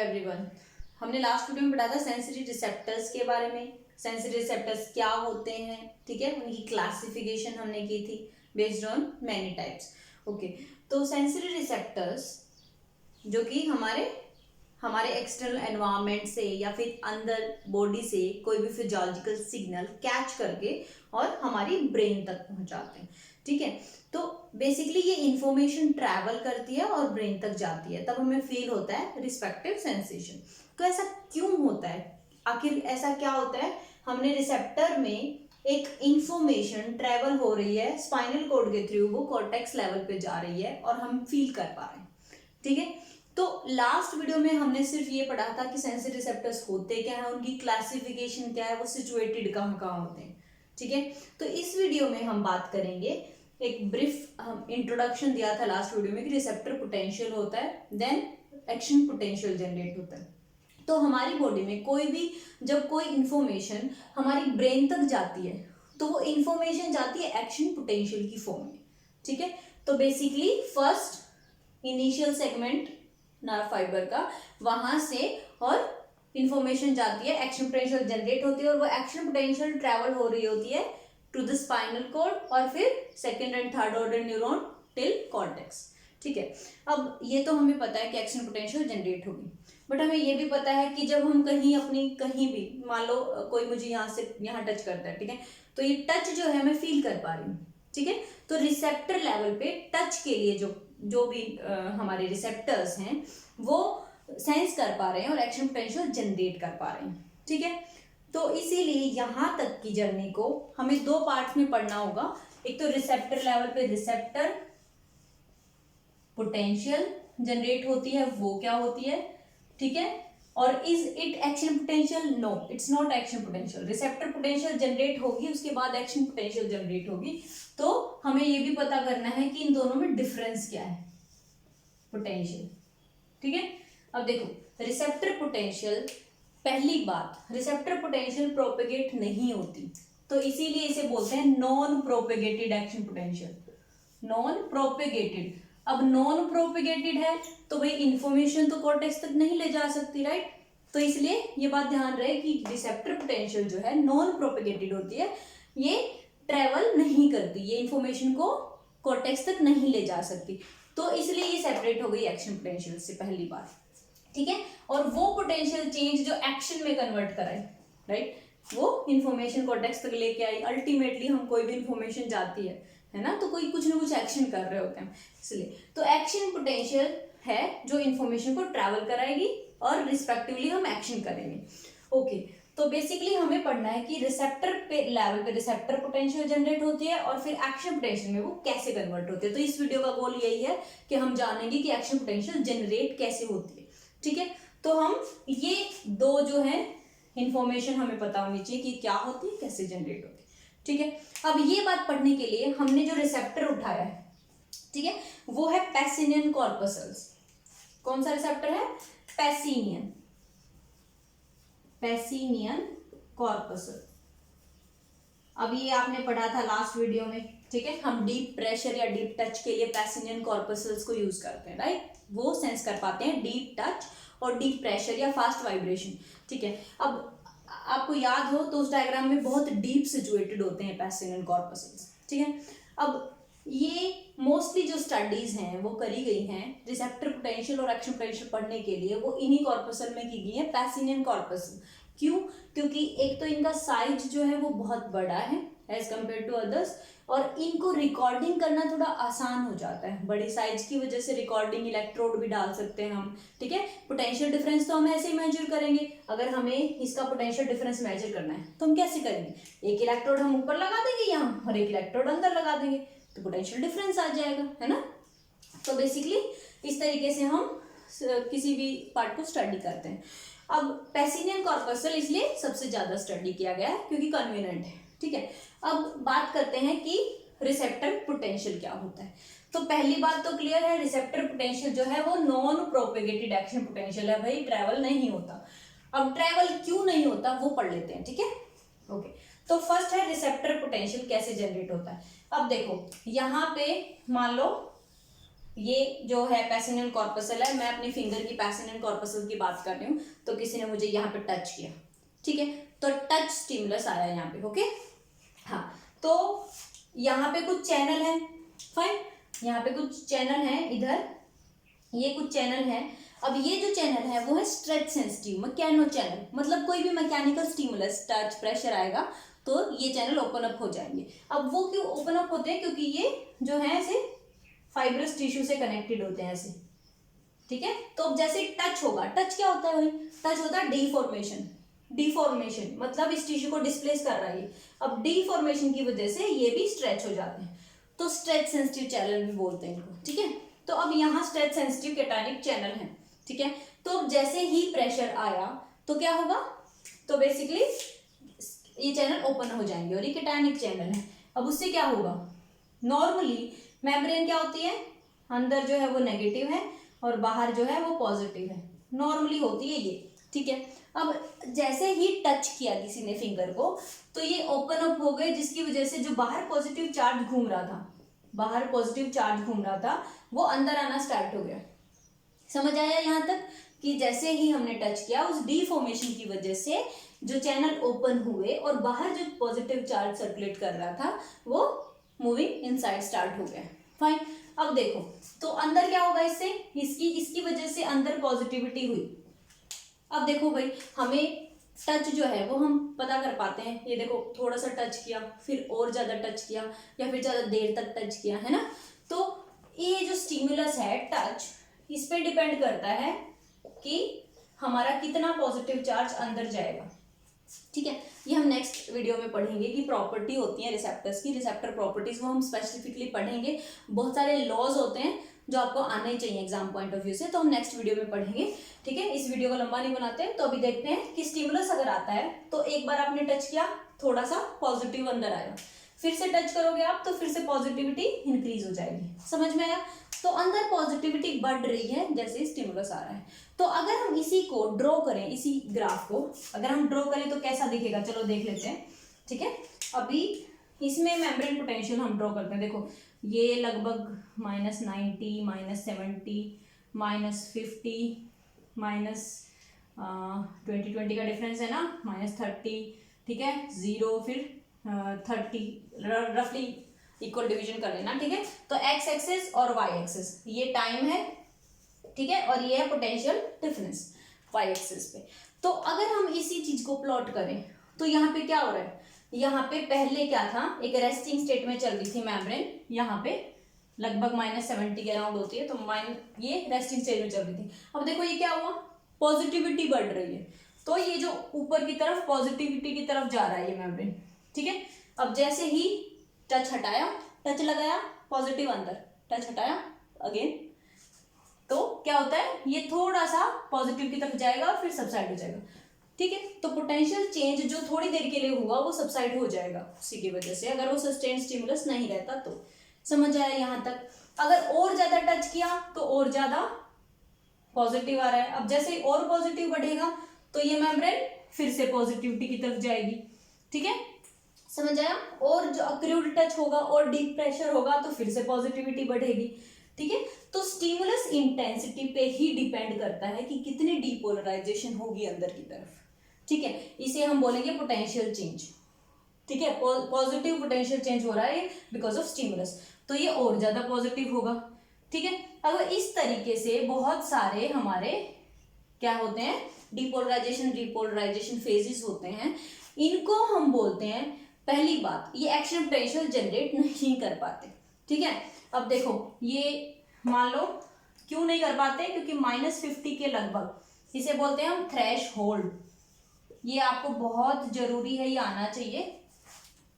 Everyone. हमने last video में पढ़ा था सेंसरी रिसेप्टर्स के बारे में। सेंसरी रिसेप्टर्स क्या होते हैं, ठीक है, उनकी क्लासिफिकेशन हमने की थी based on many types. Okay, तो सेंसरी रिसेप्टर्स जो कि हमारे एक्सटर्नल एनवायरनमेंट से या फिर अंदर बॉडी से कोई भी फिजियोलॉजिकल सिग्नल कैच करके और हमारी ब्रेन तक पहुंचाते हैं, ठीक है। तो बेसिकली ये इंफॉर्मेशन ट्रैवल करती है और ब्रेन तक जाती है, तब हमें फील होता है रिस्पेक्टिव सेंसेशन। तो ऐसा क्यों होता है, आखिर ऐसा क्या होता है? हमने रिसेप्टर में एक इंफॉर्मेशन ट्रैवल हो रही है स्पाइनल कॉर्ड के थ्रू, वो कॉर्टेक्स लेवल पे जा रही है और हम फील कर पा रहे हैं, ठीक है। तो लास्ट वीडियो में हमने सिर्फ ये पढ़ा था कि सेंसरी रिसेप्टर्स होते क्या है, उनकी क्लासिफिकेशन क्या है, वो सिचुएटेड कहाँ कहाँ होते हैं, ठीक है। तो इस वीडियो में हम बात करेंगे, एक ब्रीफ इंट्रोडक्शन दिया था लास्ट वीडियो में कि रिसेप्टर पोटेंशियल होता है, देन एक्शन पोटेंशियल जनरेट होता है। तो हमारी बॉडी में कोई भी जब कोई इंफॉर्मेशन हमारी ब्रेन तक जाती है तो वो इंफॉर्मेशन जाती है एक्शन पोटेंशियल की फॉर्म में, ठीक है। तो basically first initial segment nerve fibre का, वहां से और इंफॉर्मेशन जाती है, एक्शन पोटेंशियल जनरेट होती है और वो एक्शन पोटेंशियल ट्रैवल हो रही होती है टू द स्पाइनल कॉर्ड और फिर second and third order neuron till cortex, ठीक है। अब ये तो हमें पता है कि एक्शन पोटेंशियल जनरेट होगी, बट हमें ये भी पता है कि जब हम कहीं भी मान लो कोई मुझे यहाँ से यहाँ टच करता है, ठीक है, तो ये टच जो है मैं फील कर पा रही हूँ, ठीक है। तो रिसेप्टर लेवल पे टच के लिए जो भी हमारे रिसेप्टर्स हैं वो सेंस कर पा रहे हैं और एक्शन पोटेंशियल जनरेट कर पा रहे हैं, ठीक है। तो इसीलिए यहाँ तक की जर्नी को हमें दो पार्ट्स में पढ़ना होगा। एक तो रिसेप्टर लेवल पे रिसेप्टर पोटेंशियल जनरेट होती है, वो क्या होती है, ठीक है। और is it action potential? No, it's not action potential. Receptor potential generate होगी, उसके बाद एक्शन पोटेंशियल जनरेट होगी। तो हमें ये भी पता करना है कि इन दोनों में डिफरेंस क्या है, पोटेंशियल, ठीक है। अब देखो रिसेप्टर पोटेंशियल, पहली बात रिसेप्टर पोटेंशियल प्रोपेगेट नहीं होती, तो इसीलिए इसे बोलते हैं non propagated action potential, non propagated. अब नॉन प्रोपेगेटेड है तो भाई इंफॉर्मेशन तो कॉर्टेक्स तक नहीं ले जा सकती, राइट। तो इसलिए ये बात ध्यान रहे कि रिसेप्टर पोटेंशियल जो है नॉन प्रोपेगेटेड होती है, ये ट्रेवल नहीं करती, ये इंफॉर्मेशन को कॉर्टेक्स तक नहीं ले जा सकती, तो इसलिए ये सेपरेट हो गई एक्शन पोटेंशियल से, पहली बात, ठीक है। और वो पोटेंशियल चेंज जो एक्शन में कन्वर्ट कराए, राइट, वो इंफॉर्मेशन कॉर्टेक्स तक लेके आई। अल्टीमेटली हम कोई भी इंफॉर्मेशन जाती है ना, तो कोई कुछ ना कुछ एक्शन कर रहे होते हैं, इसलिए तो एक्शन पोटेंशियल है जो इंफॉर्मेशन को ट्रैवल कराएगी और रिस्पेक्टिवली हम एक्शन करेंगे। ओके, तो बेसिकली हमें पढ़ना है कि रिसेप्टर पे लेवल पे रिसेप्टर पोटेंशियल जनरेट होती है और फिर एक्शन पोटेंशियल में वो कैसे कन्वर्ट होती है। तो इस वीडियो का गोल यही है कि हम जानेंगे कि एक्शन पोटेंशियल जनरेट कैसे होती है, ठीक है। तो हम ये दो जो है इंफॉर्मेशन हमें पता होनी चाहिए कि क्या होती है, कैसे जनरेट होती है, ठीक है। अब ये बात पढ़ने के लिए हमने जो रिसेप्टर उठाया है, ठीक है, वो है पैसिनियन कॉर्पसल्स। कौन सा रिसेप्टर है? पैसिनियन कॉर्पसल। अब ये आपने पढ़ा था लास्ट वीडियो में, ठीक है। हम डीप प्रेशर या डीप टच के लिए पैसिनियन कॉर्पसल्स को यूज करते हैं, राइट। वो सेंस कर पाते हैं डीप टच और डीप प्रेशर या फास्ट वाइब्रेशन, ठीक है। अब आपको याद हो तो उस डायग्राम में बहुत डीप सिचुएटेड होते हैं पैसिनियन कॉर्पसल्स, ठीक है। अब ये मोस्टली जो स्टडीज हैं वो करी गई हैं रिसेप्टर पोटेंशियल और एक्शन पोटेंशियल पढ़ने के लिए, वो इन्हीं कॉर्पसल में की गई है, पैसिनियन कॉर्पसल। क्यों? क्योंकि एक तो इनका साइज जो है वो बहुत बड़ा है एज कम्पेयर टू अदर्स, और इनको रिकॉर्डिंग करना थोड़ा आसान हो जाता है। बड़ी साइज की वजह से रिकॉर्डिंग इलेक्ट्रोड भी डाल सकते हैं हम, ठीक है। पोटेंशियल डिफरेंस तो हम ऐसे ही मेजर करेंगे, अगर हमें इसका पोटेंशियल डिफरेंस मेजर करना है तो हम कैसे करेंगे? एक इलेक्ट्रोड हम ऊपर लगा देंगे यहाँ और एक इलेक्ट्रोड अंदर लगा देंगे, तो पोटेंशियल डिफरेंस आ जाएगा, है ना। तो बेसिकली इस तरीके से हम किसी भी पार्ट को स्टडी करते हैं। अब पैसिनियन कॉर्पसल इसलिए सबसे ज्यादा स्टडी किया गया है क्योंकि कन्वीनियंट है, ठीक है। अब बात करते हैं कि रिसेप्टर पोटेंशियल क्या होता है। तो पहली बात तो क्लियर है, रिसेप्टर पोटेंशियल जो है वो नॉन प्रोपेगेटेड एक्शन पोटेंशियल है, भाई ट्रैवल नहीं होता। अब ट्रैवल क्यों नहीं होता वो पढ़ लेते हैं, ठीक है। ओके, तो फर्स्ट है रिसेप्टर पोटेंशियल कैसे जनरेट होता है। अब देखो यहाँ पे मान लो ये जो है पेसिनियन कॉर्पसल है, मैं अपनी फिंगर की पेसिनियन कॉर्पसल की बात कर रही हूँ। तो किसी ने मुझे यहाँ पे टच किया, ठीक है, तो टच स्टिमुलस आया यहाँ पे, ओके। हाँ, तो यहाँ पे कुछ चैनल है, फाइन, यहाँ पे कुछ चैनल है, इधर ये कुछ चैनल है। अब ये जो चैनल है वो है स्ट्रेच सेंसिटिव मैकेनो चैनल, मतलब कोई भी मैकेनिकल स्टिमुलस, टच, प्रेशर आएगा तो ये चैनल ओपन अप हो जाएंगे। अब वो क्यों ओपन अप होते हैं? क्योंकि ये जो है ऐसे फाइब्रस टिश्यू से कनेक्टेड होते हैं ऐसे, ठीक है। तो अब जैसे टच होगा, टच क्या होता है भाई? टच होता है डिफॉर्मेशन। डिफॉर्मेशन मतलब इस टिश्यू को डिस्प्लेस कर रहा है। अब डिफॉर्मेशन की वजह से ये भी स्ट्रेच हो जाते हैं, तो स्ट्रेच सेंसिटिव चैनल भी बोलते हैं इनको, ठीक है। तो अब यहाँ स्ट्रेच सेंसिटिव कैटायनिक चैनल है, ठीक है। तो अब जैसे ही प्रेशर आया तो क्या होगा? तो बेसिकली ये चैनल ओपन हो जाएंगे और ये कैटायनिक चैनल है। अब उससे क्या होगा? नॉर्मली मेम्ब्रेन क्या होती है? अंदर जो है वो नेगेटिव है और बाहर जो है वो पॉजिटिव है, नॉर्मली होती है ये, ठीक है। अब जैसे ही टच किया किसी ने फिंगर को तो ये ओपन अप हो गए, जिसकी वजह से जो बाहर पॉजिटिव चार्ज घूम रहा था, बाहर पॉजिटिव चार्ज घूम रहा था, वो अंदर आना स्टार्ट हो गया। समझ आया यहाँ तक? कि जैसे ही हमने टच किया उस डिफॉर्मेशन की वजह से जो चैनल ओपन हुए और बाहर जो पॉजिटिव चार्ज सर्कुलेट कर रहा था वो मूविंग इनसाइड स्टार्ट हो गया, फाइन। अब देखो तो अंदर क्या होगा इससे? इसकी वजह से अंदर पॉजिटिविटी हुई। अब देखो भाई, हमें टच जो है वो हम पता कर पाते हैं, ये देखो थोड़ा सा टच किया, फिर और ज्यादा टच किया, या फिर ज्यादा देर तक टच किया, है ना। तो ये जो स्टिमुलस है टच, इस पे डिपेंड करता है कि हमारा कितना पॉजिटिव चार्ज अंदर जाएगा, ठीक है। ये हम नेक्स्ट वीडियो में पढ़ेंगे कि प्रॉपर्टी होती है रिसेप्टर्स की, रिसेप्टर प्रॉपर्टीज वो हम स्पेसिफिकली पढ़ेंगे। बहुत सारे लॉज होते हैं जो आपको आने चाहिए एग्जाम पॉइंट ऑफ व्यू से, तो हम नेक्स्ट वीडियो में पढ़ेंगे, ठीक है। इस वीडियो को लंबा नहीं बनाते हैं, तो अभी देखते हैं कि स्टिमुलस अगर आता है तो एक बार आपने टच किया, थोड़ा सा पॉजिटिव अंदर आएगा, फिर से टच करोगे आप तो फिर से पॉजिटिविटी इंक्रीज हो जाएगी। समझ में आया? तो अंदर पॉजिटिविटी बढ़ रही है जैसे स्टिमुलस आ रहा है। तो अगर हम इसी को ड्रॉ करें, इसी ग्राफ को अगर हम ड्रॉ करें तो कैसा दिखेगा? चलो देख लेते हैं, ठीक है। अभी इसमें मेम्ब्रेन पोटेंशियल हम ड्रॉ करते हैं। देखो ये लगभग -90, -70, -50, -20 का डिफरेंस है ना, -30, ठीक है, 0, फिर 30, रफली इक्वल डिवीजन कर लेना, ठीक है। तो एक्स एक्सिस और वाई एक्सिस ये टाइम है, ठीक है, और ये है पोटेंशियल डिफरेंस वाई एक्सिस पे। तो अगर हम इसी चीज को प्लॉट करें तो यहाँ पे क्या हो रहा है? यहाँ पे पहले क्या था? एक रेस्टिंग स्टेट में चल रही थी मेम्ब्रेन, यहाँ पे लगभग -70 के अराउंड होती है, तो ये रेस्टिंग स्टेट में चल रही थी। अब देखो ये क्या हुआ? पॉजिटिविटी बढ़ रही है, तो ये जो ऊपर की तरफ पॉजिटिविटी की तरफ जा रहा है ये मेम्ब्रेन, ठीक है। अब जैसे ही टच हटाया, टच लगाया, पॉजिटिव अंदर, टच हटाया अगेन, तो क्या होता है? ये थोड़ा सा पॉजिटिव की तरफ जाएगा फिर सबसाइड हो जाएगा, ठीक है। तो पोटेंशियल चेंज जो थोड़ी देर के लिए हुआ वो सबसाइड हो जाएगा उसी की वजह से, अगर वो सस्टेन स्टिमुलस नहीं रहता तो। समझ आया यहाँ तक? अगर और ज्यादा टच किया तो और ज्यादा पॉजिटिव आ रहा है। अब जैसे और पॉजिटिव बढ़ेगा तो ये मेम्ब्रेन फिर से पॉजिटिविटी की तरफ जाएगी, ठीक है। समझ आया? और जो अक्रूड टच होगा और डीप प्रेशर होगा तो फिर से पॉजिटिविटी बढ़ेगी, ठीक है। तो स्टिमुलस इंटेंसिटी पे ही डिपेंड करता है कि कितनी डीपोलराइजेशन होगी अंदर की तरफ, ठीक है। इसे हम बोलेंगे पोटेंशियल चेंज, ठीक है। पॉजिटिव पोटेंशियल चेंज हो रहा है बिकॉज ऑफ स्टिमुलस, तो ये और ज्यादा पॉजिटिव होगा, ठीक है। अब इस तरीके से बहुत सारे हमारे क्या होते हैं? डीपोलराइजेशन रिपोलराइजेशन फेजेस होते हैं, इनको हम बोलते हैं। पहली बात, ये एक्शन पोटेंशियल जनरेट नहीं कर पाते, ठीक है। अब देखो ये मान लो क्यों नहीं कर पाते? क्योंकि -50 के लगभग, इसे बोलते हैं हम थ्रेश होल्ड। ये आपको बहुत जरूरी है, ये आना चाहिए।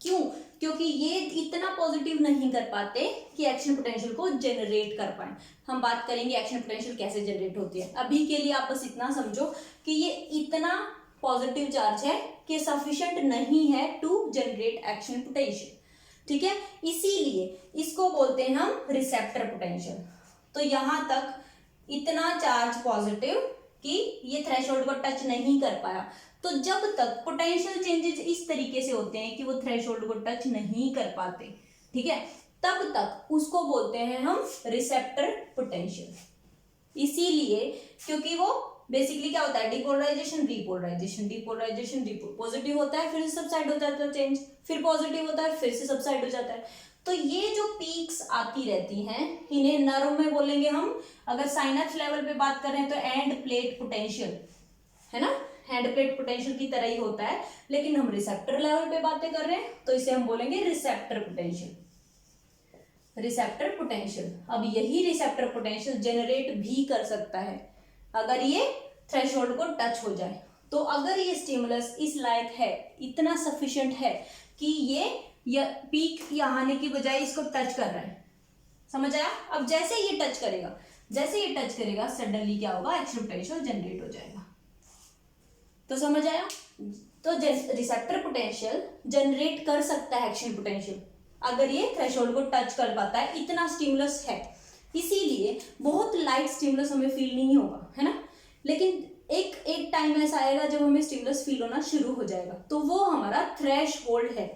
क्यों? क्योंकि ये इतना पॉजिटिव नहीं कर पाते कि एक्शन पोटेंशियल को जनरेट कर पाए। हम बात करेंगे एक्शन पोटेंशियल कैसे जनरेट होती है। अभी के लिए आप बस इतना समझो कि ये इतना पॉजिटिव चार्ज है कि सफिशिएंट नहीं है टू जनरेट एक्शन पोटेंशियल, ठीक है। इसीलिए इसको बोलते हैं हम रिसेप्टर पोटेंशियल। तो यहां तक इतना चार्ज पॉजिटिव कि ये थ्रेशोल्ड को टच नहीं कर पाया। तो जब तक पोटेंशियल चेंजेस इस तरीके से होते हैं कि वो थ्रेशोल्ड को टच नहीं कर पाते, ठीक है, तब तक उसको बोलते हैं हम रिसेप्टर पोटेंशियल। इसीलिए क्योंकि वो बेसिकली क्या होता है, डिपोलराइजेशन रीपोलराइजेशन, डिपोलराइजेशन पॉजिटिव होता है फिर सबसाइड हो जाता है चेंज, फिर पॉजिटिव होता है फिर से सबसाइड हो जाता है। तो ये जो पीक्स आती रहती हैं इन्हें नर्व में बोलेंगे हम, अगर साइनैप्स लेवल पे बात करें तो एंड प्लेट पोटेंशियल, है ना, हैंड प्लेट पोटेंशियल की तरह ही होता है, लेकिन हम रिसेप्टर लेवल पे बातें कर रहे हैं तो इसे हम बोलेंगे रिसेप्टर पोटेंशियल। रिसेप्टर पोटेंशियल, अब यही रिसेप्टर पोटेंशियल जनरेट भी कर सकता है अगर ये थ्रेशोल्ड को टच हो जाए। तो अगर ये स्टिमुलस इस लायक है, इतना सफिशिएंट है कि ये पीक यहाँ आने की बजाय इसको टच कर रहा है, समझ आया। अब जैसे ये टच करेगा सडनली क्या होगा, एक्शन पोटेंशियल जनरेट हो जाएगा। तो समझ आया, तो रिसेप्टर पोटेंशियल जनरेट कर सकता है एक्शन पोटेंशियल अगर ये थ्रेशोल्ड को टच कर पाता है, इतना स्टिमुलस है। इसीलिए बहुत लाइट स्टिमुलस हमें फील नहीं होगा, है ना, लेकिन एक टाइम ऐसा आएगा जब हमें स्टिमुलस फील होना शुरू हो जाएगा, तो वो हमारा थ्रेशहोल्ड है।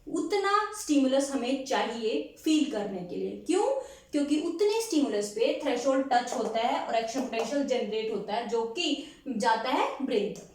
उतना स्टिमुलस हमें चाहिए फील करने के लिए। क्यों? क्योंकि उतने स्टिमुलस पे थ्रेशोल्ड टच होता है और एक्शन पोटेंशियल जनरेट होता है जो कि जाता है ब्रेन तक।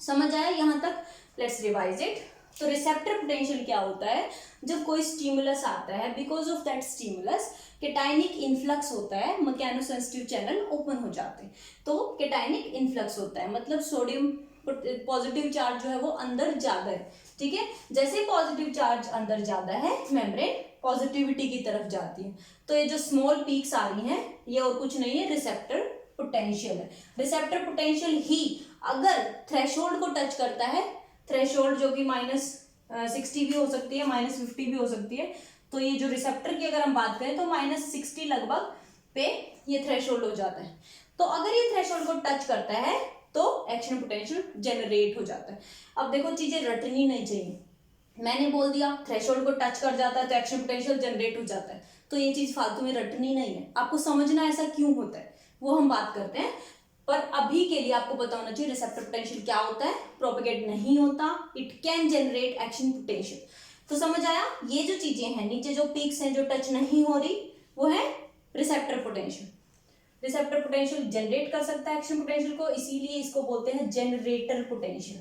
समझ आया यहाँ तक? Let's revise it. तो रिसेप्टर पोटेंशियल क्या होता है, जब कोई स्टिमुलस आता है, because of that stimulus केटाइनिक influx होता है, मैकेनोसेंसिटिव चैनल ओपन हो जाते हैं। तो केटाइनिक इन्फ्लक्स होता है मतलब सोडियम पॉजिटिव चार्ज जो है वो अंदर ज्यादा है, ठीक है। जैसे पॉजिटिव चार्ज अंदर ज्यादा है, मेम्ब्रेन पॉजिटिविटी की तरफ जाती है। तो ये जो स्मॉल पीक्स आ रही हैं ये और कुछ नहीं है, रिसेप्टर पोटेंशियल है। रिसेप्टर पोटेंशियल ही अगर थ्रेशोल्ड को टच करता है, थ्रेशोल्ड जो कि -60 भी हो सकती है, -50 भी हो सकती है, तो ये जो रिसेप्टर की अगर हम बात करें तो -60 लगभग पे ये थ्रेशोल्ड हो जाता है। तो अगर ये थ्रेशोल्ड को टच करता है तो एक्शन पोटेंशियल जनरेट हो जाता है। अब देखो चीजें रटनी नहीं चाहिए, मैंने बोल दिया थ्रेशोल्ड को टच कर जाता है तो एक्शन पोटेंशियल जनरेट हो जाता है, तो ये चीज फालतू में रटनी नहीं है। आपको समझना ऐसा क्यों होता है वो हम बात करते हैं, पर अभी के लिए आपको पता होना चाहिए रिसेप्टर पोटेंशियल क्या होता है। प्रोपेगेट नहीं होता, it can generate action potential. तो समझ आया, ये जो चीजें हैं नीचे जो पीक्स हैं जो टच नहीं हो रही वो है receptor potential. Receptor potential generate कर सकता है एक्शन पोटेंशियल को, इसीलिए इसको बोलते हैं जनरेटर पोटेंशियल,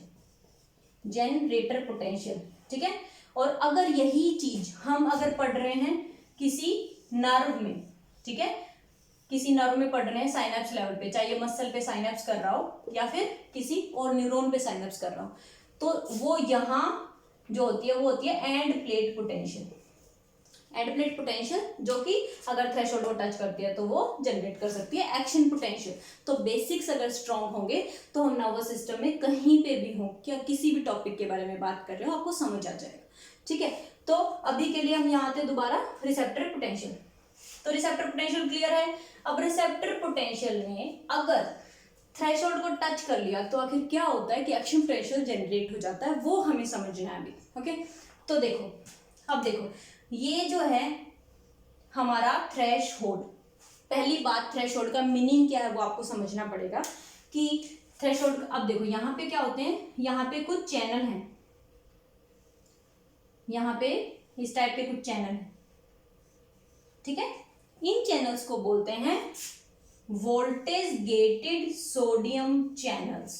जनरेटर पोटेंशियल, ठीक है। और अगर यही चीज हम अगर पढ़ रहे हैं किसी नर्व में, ठीक है, किसी नर्व में पढ़ रहे हैं साइनेप्स लेवल पे, चाहे मसल पे साइनेप्स कर रहा हो या फिर किसी और न्यूरॉन पे साइनेप्स कर रहा हो, तो वो यहाँ जो होती है वो होती है end plate potential. End plate potential जो कि अगर थ्रेशोल्ड को टच करती है तो वो जनरेट कर सकती है एक्शन पोटेंशियल। तो बेसिक्स अगर स्ट्रांग होंगे तो हम नर्वस सिस्टम में कहीं पे भी हो, क्या किसी भी टॉपिक के बारे में बात कर रहे हो आपको समझ आ जाएगा, ठीक है। तो अभी के लिए हम यहाँ थे दोबारा रिसेप्टर पोटेंशियल। तो रिसेप्टर पोटेंशियल क्लियर है। अब रिसेप्टर पोटेंशियल में अगर थ्रेशोल्ड को टच कर लिया तो आखिर क्या होता है कि एक्शन पोटेंशियल जनरेट हो जाता है, वो हमें समझना है अभी, ओके। तो देखो, अब देखो ये जो है हमारा थ्रेशोल्ड, पहली बात थ्रेशोल्ड का मीनिंग क्या है वो आपको समझना पड़ेगा कि थ्रेशोल्ड। अब देखो यहाँ पे क्या होते हैं, यहाँ पे कुछ चैनल हैं, यहाँ पे इस टाइप के कुछ चैनल हैं, ठीक है। इन चैनल्स को बोलते हैं voltage gated sodium channels,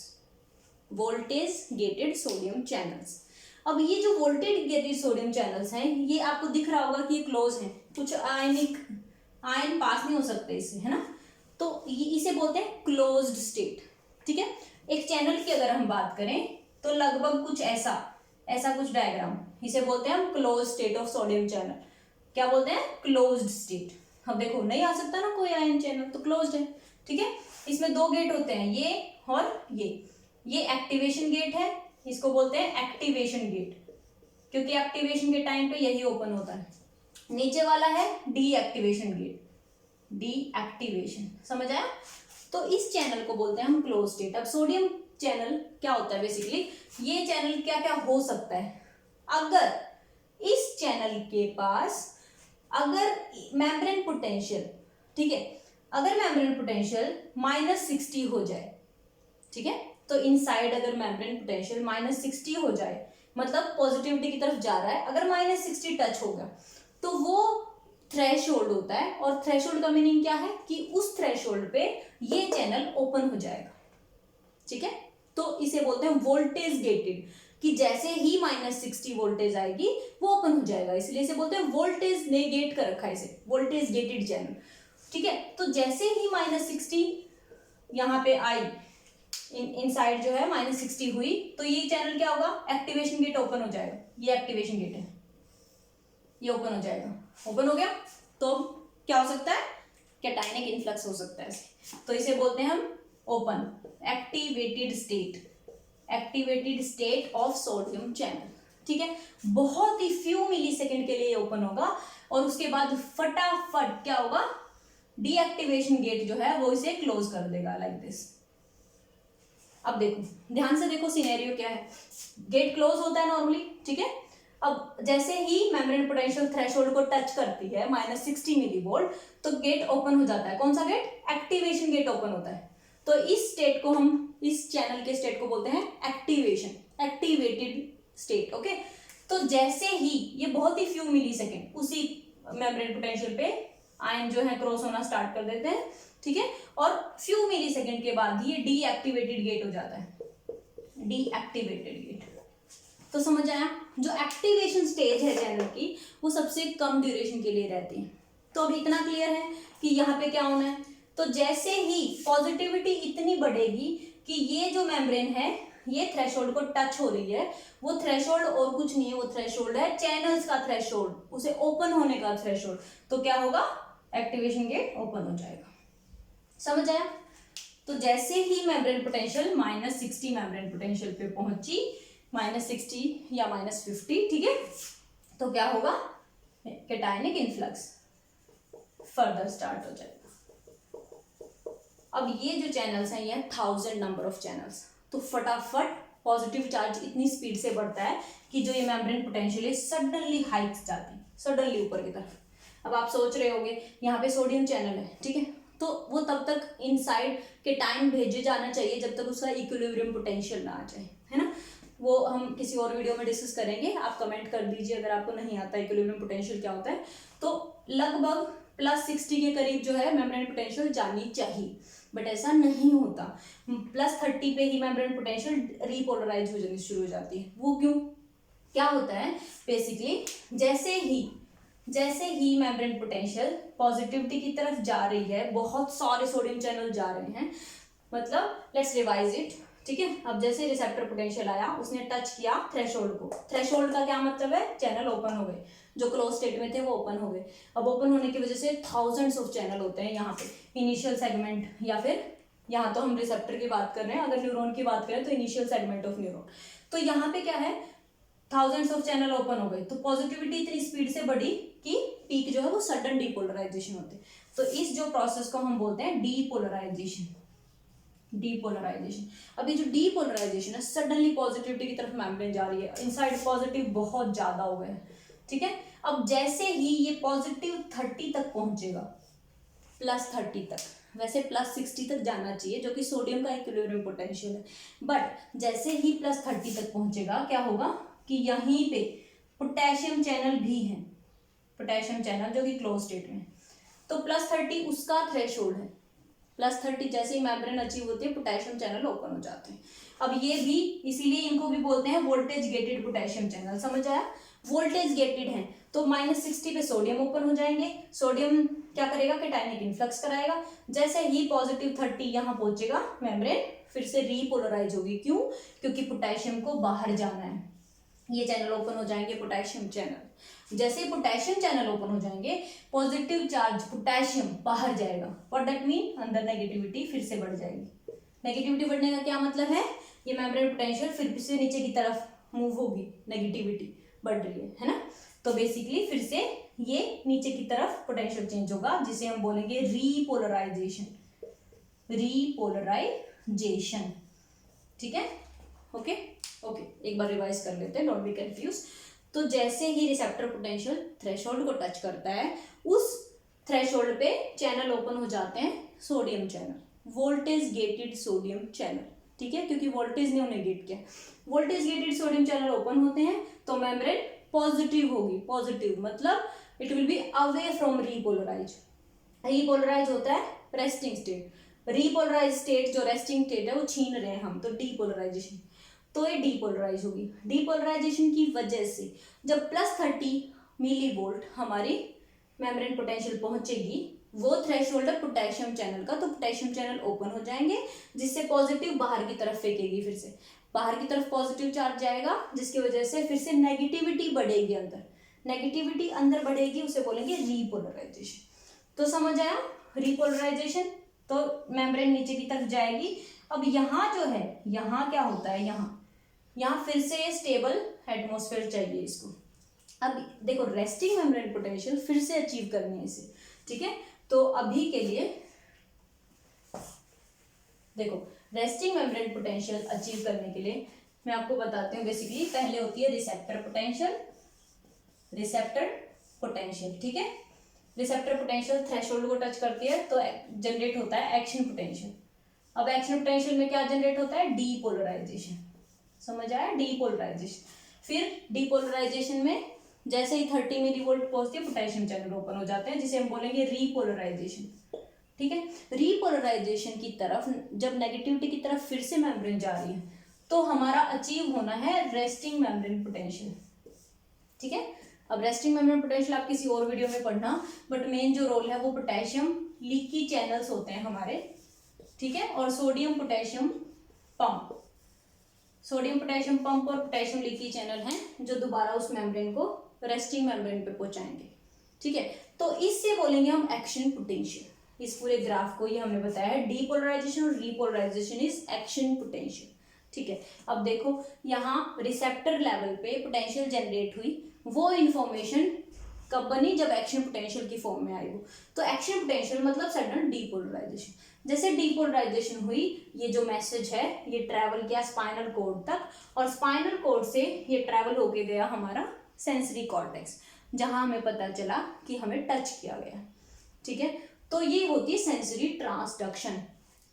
voltage gated sodium channels. अब ये जो वोल्टेज गेटेड सोडियम चैनल्स हैं ये आपको दिख रहा होगा कि ये क्लोज हैं, कुछ आयन पास नहीं हो सकते इससे, है ना, तो ये इसे बोलते हैं क्लोज्ड स्टेट, ठीक है। एक चैनल की अगर हम बात करें तो लगभग कुछ ऐसा कुछ डायग्राम, इसे बोलते हैं हम close state of sodium channel. क्या बोलते हैं? Closed state. अब देखो नहीं आ सकता ना कोई आयन चैनल, तो क्लोज्ड है, ठीक है। इसमें दो गेट होते हैं, ये और ये एक्टिवेशन गेट है, इसको बोलते हैं एक्टिवेशन गेट, क्योंकि एक्टिवेशन के टाइम पे यही ओपन होता है। नीचे वाला है डीएक्टिवेशन गेट, डीएक्टिवेशन, समझ आया। तो इस चैनल को बोलते हैं हम क्लोज स्टेट। अब सोडियम चैनल क्या होता है बेसिकली, ये चैनल क्या क्या हो सकता है अगर इस चैनल के पास अगर मेम्ब्रेन पोटेंशियल, ठीक है, अगर मेम्ब्रेन पोटेंशियल -60 हो जाए, ठीक है, तो इनसाइड अगर मेम्ब्रेन पोटेंशियल -60 हो जाए, मतलब पॉजिटिविटी की तरफ जा रहा है, अगर -60 टच होगा तो वो थ्रेशोल्ड होता है, और थ्रेशोल्ड का मीनिंग क्या है कि उस थ्रेशोल्ड पे ये चैनल ओपन हो जाएगा, ठीक है। तो इसे बोलते हैं वोल्टेज गेटेड, कि जैसे ही -60 वोल्टेज आएगी वो ओपन हो जाएगा, इसलिए इसे बोलते हैं वोल्टेज ने गेट कर रखा है इसे, वोल्टेज गेटेड चैनल, ठीक है। तो जैसे ही -60 यहाँ पे आई, इनसाइड जो है -60 हुई, तो ये चैनल क्या होगा, एक्टिवेशन गेट ओपन हो जाएगा, ये एक्टिवेशन गेट है, ये ओपन हो जाएगा, ओपन हो गया। तो क्या हो सकता है, कैटायनिक इन्फ्लक्स हो सकता है, तो इसे बोलते हैं हम open activated state, activated state of sodium channel, ठीक है। बहुत ही फ्यू मिली सेकेंड के लिए ओपन होगा, और उसके बाद फटाफट क्या होगा, डीएक्टिवेशन गेट जो है वो इसे क्लोज कर देगा, लाइक दिस। अब देखो, ध्यान से देखो सिनेरियो क्या है, गेट क्लोज होता है नॉर्मली, ठीक है। अब जैसे ही मेम्ब्रेन पोटेंशियल थ्रेशोल्ड को टच करती है -60 मिलीवोल्ट, तो गेट ओपन हो जाता है, कौन सा गेट, एक्टिवेशन गेट ओपन होता है। तो इस स्टेट को हम, इस चैनल के स्टेट को बोलते हैं एक्टिवेशन, एक्टिवेटेड स्टेट, ओके। तो जैसे ही ये बहुत ही फ्यू मिली सेकेंड उसी मेम्ब्रेन पोटेंशियल पे आयन जो है क्रॉस होना स्टार्ट कर देते हैं, ठीक है, और फ्यू मिली सेकेंड के बाद ये डीएक्टिवेटेड गेट हो जाता है, डीएक्टिवेटेड गेट। तो समझ आया, जो एक्टिवेशन स्टेज है चैनल की वो सबसे कम ड्यूरेशन के लिए रहती है। तो अब इतना क्लियर है कि यहाँ पे क्या होना है, तो जैसे ही पॉजिटिविटी इतनी बढ़ेगी कि ये जो मेम्ब्रेन है ये थ्रेशोल्ड को टच हो रही है, वो थ्रेशोल्ड और कुछ नहीं है, वो थ्रेशोल्ड है चैनल्स का थ्रेशोल्ड, उसे ओपन होने का थ्रेशोल्ड, तो क्या होगा, एक्टिवेशन गेट ओपन हो जाएगा, समझ आया। तो जैसे ही मेम्ब्रेन पोटेंशियल -60 मेम्ब्रेन पोटेंशियल पे पहुंची, -60 या -50, ठीक है, तो क्या होगा, कैटायनिक इन्फ्लक्स फर्दर स्टार्ट हो जाएगा। अब ये जो चैनल्स हैं ये 1000 नंबर ऑफ चैनल्स, तो फटाफट पॉजिटिव चार्ज इतनी स्पीड से बढ़ता है कि जो ये मेम्ब्रेन पोटेंशियल है सडनली हाइट्स जाती है, सडनली ऊपर की तरफ। अब आप सोच रहे होंगे यहाँ पे सोडियम चैनल है, ठीक है, तो वो तब तक इनसाइड के टाइम भेजे जाना चाहिए जब तक उसका इक्विलिब्रियम पोटेंशियल ना आ जाए, है ना। वो हम किसी और वीडियो में डिस्कस करेंगे, आप कमेंट कर दीजिए अगर आपको नहीं आता इक्विलिब्रियम पोटेंशियल क्या होता है। तो लगभग +60 के करीब जो है मेम्ब्रेन पोटेंशियल जानी चाहिए, बट ऐसा नहीं होता, +30 पे ही मेम्ब्रेन पोटेंशियल रीपोलराइज हो जानी शुरू हो जाती है। वो क्यों, क्या होता है, बेसिकली जैसे ही मेम्ब्रेन पोटेंशियल पॉजिटिविटी की तरफ जा रही है, बहुत सारे सोडियम चैनल जा रहे हैं, मतलब लेट्स रिवाइज इट, ठीक है। अब जैसे रिसेप्टर पोटेंशियल आया, उसने टच किया थ्रेशोल्ड को, थ्रेशोल्ड का क्या मतलब है, चैनल ओपन हो गए, जो क्लोज स्टेट में थे वो ओपन हो गए। अब ओपन होने की वजह से थाउजेंड्स ऑफ चैनल होते हैं यहाँ पे, इनिशियल सेगमेंट, या फिर यहाँ तो हम रिसेप्टर की बात कर रहे हैं, अगर न्यूरॉन की बात करें तो इनिशियल सेगमेंट ऑफ न्यूरॉन। तो यहाँ पे क्या है, थाउजेंड्स ऑफ चैनल ओपन हो गए, तो पॉजिटिविटी इतनी स्पीड से बढ़ी कि पीक जो है वो सडन डीपोलराइजेशन होती है। तो इस जो प्रोसेस को हम बोलते हैं डीपोलराइजेशन, डीपोलराइजेशन। अभी जो डीपोलराइजेशन है, सडनली पॉजिटिविटी की तरफ मेम्ब्रेन जा रही है, इनसाइड पॉजिटिव बहुत ज्यादा हो गए, ठीक है। अब जैसे ही ये +30 तक पहुंचेगा, +30 तक, वैसे +60 तक जाना चाहिए जो कि सोडियम का इक्विलिब्रियम पोटेंशियल है, बट जैसे ही +30 तक पहुंचेगा क्या होगा कि यहीं पे पोटेशियम चैनल भी है, पोटेशियम चैनल जो कि क्लोज स्टेट में, तो +30 उसका थ्रेशोल्ड है, +30 जैसे ही मेम्ब्रेन अचीव होती है पोटेशियम चैनल ओपन हो जाते हैं। अब ये भी, इसीलिए इनको भी बोलते हैं वोल्टेज गेटेड पोटेशियम चैनल, समझ आया, वोल्टेज गेटेड है, तो -60 पे सोडियम ओपन हो जाएंगे, सोडियम क्या करेगा, कैटायनिक इन्फ्लक्स कराएगा, जैसे ही +30 यहाँ पहुंचेगा मेम्ब्रेन फिर से रीपोलराइज होगी, क्यों, क्योंकि पोटेशियम को बाहर जाना है, ये चैनल ओपन हो जाएंगे, पोटेशियम चैनल। जैसे पोटेशियम चैनल ओपन हो जाएंगे, पॉजिटिव चार्ज पोटेशियम बाहर जाएगा, व्हाट दैट मीन, अंदर नेगेटिविटी फिर से बढ़ जाएगी। नेगेटिविटी बढ़ने का क्या मतलब है, ये मेम्ब्रेन पोटेंशियल फिर से नीचे की तरफ मूव होगी, नेगेटिविटी बढ़ रही है ना। तो बेसिकली फिर से ये नीचे की तरफ पोटेंशियल चेंज होगा, जिसे हम बोलेंगे रीपोलराइजेशन, रीपोलराइजेशन, ठीक है, ओके ओके। एक बार रिवाइज कर लेते हैं, डोंट बी कंफ्यूज। तो जैसे ही रिसेप्टर पोटेंशियल थ्रेशोल्ड को टच करता है, उस थ्रेशोल्ड पे चैनल ओपन हो जाते हैं, sodium channel, voltage gated sodium channel, ठीक है, क्योंकि वोल्टेज ने उन्हें गेट किया, voltage gated sodium channel open होते हैं, तो मेम्ब्रेन पॉजिटिव होगी, पॉजिटिव मतलब it will be away from repolarise. Repolarise होता है रेस्टिंग स्टेट, रीपोलराइज स्टेट जो रेस्टिंग स्टेट है वो छीन रहे हैं हम, तो डीपोलराइजेशन, तो ये डीपोलराइज होगी। डीपोलराइजेशन की वजह से जब +30 मिली वोल्ट हमारी मेम्ब्रेन पोटेंशियल पहुंचेगी, वो थ्रेशोल्ड है पोटेशियम चैनल का, तो पोटेशियम चैनल ओपन हो जाएंगे, जिससे पॉजिटिव बाहर की तरफ फेंकेगी, फिर से बाहर की तरफ पॉजिटिव चार्ज जाएगा, जिसकी वजह से फिर से नेगेटिविटी बढ़ेगी अंदर, नेगेटिविटी अंदर बढ़ेगी, उसे बोलेंगे रीपोलराइजेशन। तो समझ आया रीपोलराइजेशन, तो मेम्ब्रेन नीचे की तरफ जाएगी। अब यहाँ जो है, यहाँ क्या होता है, यहाँ फिर से स्टेबल एटमॉस्फेयर चाहिए इसको। अब देखो रेस्टिंग मेम्ब्रेन पोटेंशियल फिर से अचीव करनी है इसे, ठीक है। तो अभी के लिए देखो रेस्टिंग मेम्ब्रेन पोटेंशियल अचीव करने के लिए मैं आपको बताती हूँ। बेसिकली पहले होती है रिसेप्टर पोटेंशियल, रिसेप्टर पोटेंशियल, ठीक है। रिसेप्टर पोटेंशियल थ्रेशोल्ड को टच करती है तो जनरेट होता है एक्शन पोटेंशियल। अब एक्शन पोटेंशियल में क्या जनरेट होता है, डीपोलराइजेशन, समझ आया, डीपोलराइजेशन। फिर डीपोलराइजेशन में जैसे ही 30 मिली वोल्ट पहुंचती है पोटेशियम चैनल ओपन हो जाते हैं, जिसे हम बोलेंगे रीपोलराइजेशन, ठीक है। रीपोलराइजेशन की तरफ जब नेगेटिविटी की तरफ फिर से मेम्ब्रेन जा रही है, तो हमारा अचीव होना है रेस्टिंग मेम्ब्रेन पोटेंशियल, ठीक है। अब रेस्टिंग मेम्ब्रेन पोटेंशियल आप किसी और वीडियो में पढ़ना, बट मेन जो रोल है वो पोटेशियम लीकी चैनल्स होते हैं हमारे, ठीक है, और sodium potassium pump, sodium potassium pump और पोटेशियम लीकी चैनल हैं जो दोबारा उस मेम्ब्रेन को रेस्टिंग मेम्ब्रेन पे पहुंचाएंगे, ठीक है। तो इससे बोलेंगे हम एक्शन पोटेंशियल। इस पूरे ग्राफ को ये हमने बताया है, डीपोलराइजेशन और रीपोलराइजेशन इज एक्शन पोटेंशियल, ठीक है। अब देखो यहाँ रिसेप्टर लेवल पे पोटेंशियल जनरेट हुई, वो इंफॉर्मेशन कब बनी, जब एक्शन पोटेंशियल की फॉर्म में आई वो, तो एक्शन पोटेंशियल मतलब सडन डीपोलराइजेशन। जैसे डीपोलराइजेशन हुई, ये जो मैसेज है ये ट्रैवल किया स्पाइनल कॉर्ड तक, और स्पाइनल कॉर्ड से ये ट्रैवल होके गया हमारा सेंसरी कॉर्टेक्स, जहां हमें पता चला कि हमें टच किया गया, ठीक है। तो ये होती है सेंसरी ट्रांसडक्शन,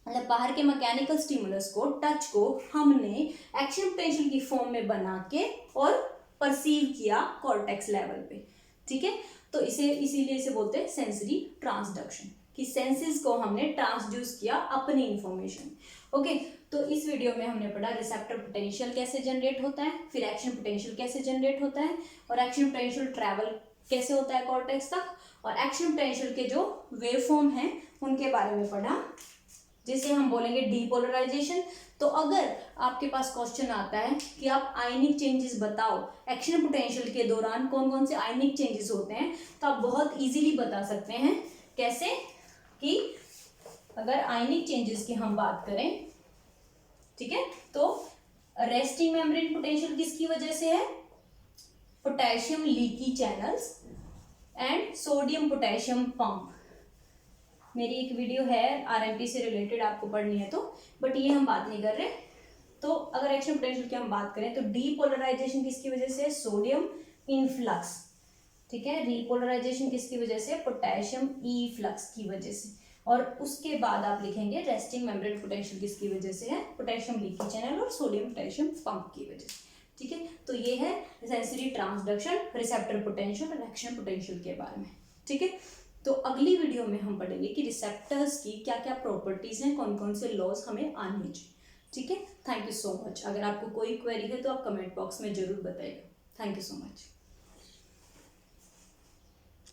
मतलब बाहर के मैकेनिकल स्टिमुलस को, टच को हमने एक्शन पोटेंशियल की फॉर्म में बना के और परसीव किया कॉर्टेक्स लेवल पे, ठीक है। तो इसीलिए इसे बोलते हैं सेंसरी ट्रांसडक्शन, कि सेंसेस को हमने ट्रांसड्यूस किया अपनी इंफॉर्मेशन, ओके। तो इस वीडियो में हमने पढ़ा रिसेप्टर पोटेंशियल कैसे जनरेट होता है, फिर एक्शन पोटेंशियल कैसे जनरेट होता है, और एक्शन पोटेंशियल ट्रैवल कैसे होता है कॉर्टेक्स तक, और एक्शन पोटेंशियल के जो वेवफॉर्म हैं उनके बारे में पढ़ा, जिसे हम बोलेंगे डीपोलराइजेशन। तो अगर आपके पास क्वेश्चन आता है कि आप आयनिक चेंजेस बताओ एक्शन पोटेंशियल के दौरान, कौन कौन से आयनिक चेंजेस होते हैं, तो आप बहुत इजीली बता सकते हैं। कैसे कि अगर आयनिक चेंजेस की हम बात करें, ठीक है, तो रेस्टिंग मेम्ब्रेन पोटेंशियल किसकी वजह से है, potassium leaky channels and sodium potassium pump. मेरी एक वीडियो है आरएमपी से रिलेटेड, आपको पढ़नी है तो, बट ये हम बात नहीं कर रहे। तो अगर एक्शन पोटेंशियल की हम बात करें तो डीपोलराइजेशन किसकी वजह से, सोडियम इनफ्लक्स, ठीक है। रीपोलराइजेशन किसकी वजह से, पोटेशियम इफ्लक्स की वजह से, और उसके बाद आप लिखेंगे रेस्टिंग मेम्ब्रेन पोटेंशियल किसकी वजह से है, पोटेशियम लीकी चैनल और सोडियम पोटेशियम पंप की वजह से, ठीक है। तो ये है सेंसरी ट्रांसडक्शन, रिसेप्टर पोटेंशियल और एक्शन पोटेंशियल के बारे में, ठीक है। तो अगली वीडियो में हम पढ़ेंगे कि रिसेप्टर्स की क्या क्या प्रॉपर्टीज हैं, कौन कौन से लॉज हमें आने चाहिए, ठीक है। Thank you so much. अगर आपको कोई क्वेरी है तो आप कमेंट बॉक्स में जरूर बताइएगा। Thank you so much.